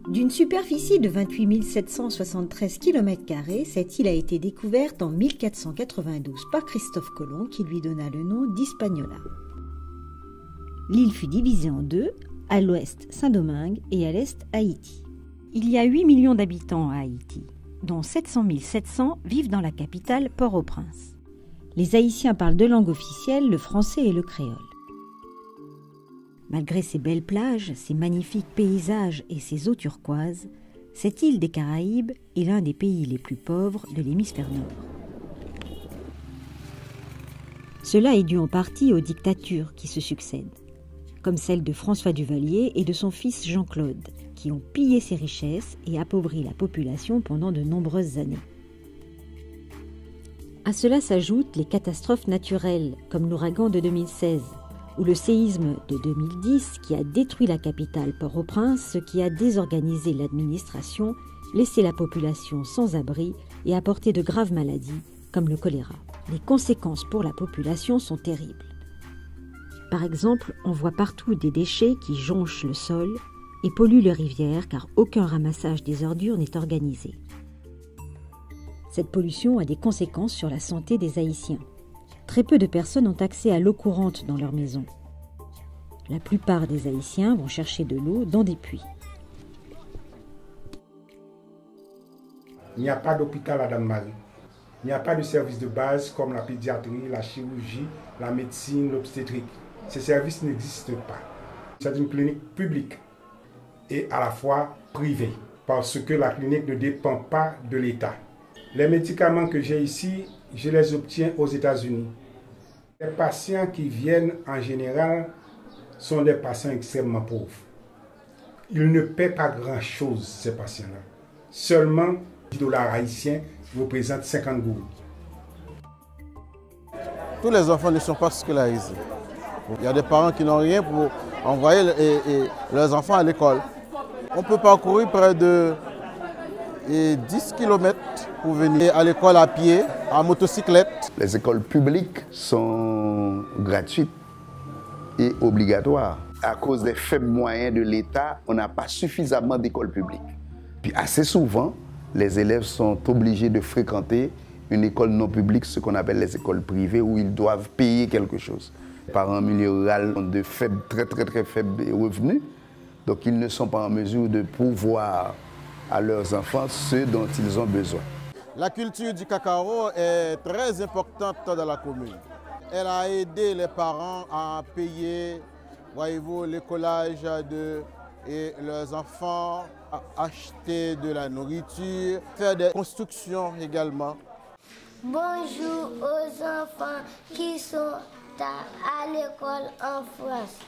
D'une superficie de 28 773 km², cette île a été découverte en 1492 par Christophe Colomb qui lui donna le nom d'Hispaniola. L'île fut divisée en deux, à l'ouest Saint-Domingue et à l'est Haïti. Il y a 8 millions d'habitants à Haïti, dont 700 700 vivent dans la capitale Port-au-Prince. Les Haïtiens parlent deux langues officielles, le français et le créole. Malgré ses belles plages, ses magnifiques paysages et ses eaux turquoises, cette île des Caraïbes est l'un des pays les plus pauvres de l'hémisphère nord. Cela est dû en partie aux dictatures qui se succèdent, comme celle de François Duvalier et de son fils Jean-Claude, qui ont pillé ses richesses et appauvri la population pendant de nombreuses années. À cela s'ajoutent les catastrophes naturelles, comme l'ouragan de 2016, ou le séisme de 2010 qui a détruit la capitale Port-au-Prince, ce qui a désorganisé l'administration, laissé la population sans abri et apporté de graves maladies, comme le choléra. Les conséquences pour la population sont terribles. Par exemple, on voit partout des déchets qui jonchent le sol et polluent les rivières car aucun ramassage des ordures n'est organisé. Cette pollution a des conséquences sur la santé des Haïtiens. Très peu de personnes ont accès à l'eau courante dans leur maison. La plupart des Haïtiens vont chercher de l'eau dans des puits. Il n'y a pas d'hôpital à Dame-Marie. Il n'y a pas de services de base comme la pédiatrie, la chirurgie, la médecine, l'obstétrique. Ces services n'existent pas. C'est une clinique publique et à la fois privée parce que la clinique ne dépend pas de l'État. Les médicaments que j'ai ici, je les obtiens aux États-Unis. Les patients qui viennent en général sont des patients extrêmement pauvres. Ils ne paient pas grand-chose, ces patients-là. Seulement 10 $ haïtiens représentent 50 gourous. Tous les enfants ne sont pas scolarisés. Il y a des parents qui n'ont rien pour envoyer leurs enfants à l'école. On peut parcourir près de 10 km pour venir à l'école à pied, en motocyclette. Les écoles publiques sont gratuites et obligatoires. À cause des faibles moyens de l'État, on n'a pas suffisamment d'écoles publiques. Puis assez souvent, les élèves sont obligés de fréquenter une école non publique, ce qu'on appelle les écoles privées, où ils doivent payer quelque chose. Les parents en milieu rural ont de faibles, très faibles revenus, donc ils ne sont pas en mesure de pouvoir à leurs enfants ce dont ils ont besoin. La culture du cacao est très importante dans la commune. Elle a aidé les parents à payer, voyez-vous, l'écolage de leurs enfants, à acheter de la nourriture, faire des constructions également. Bonjour aux enfants qui sont à l'école en France.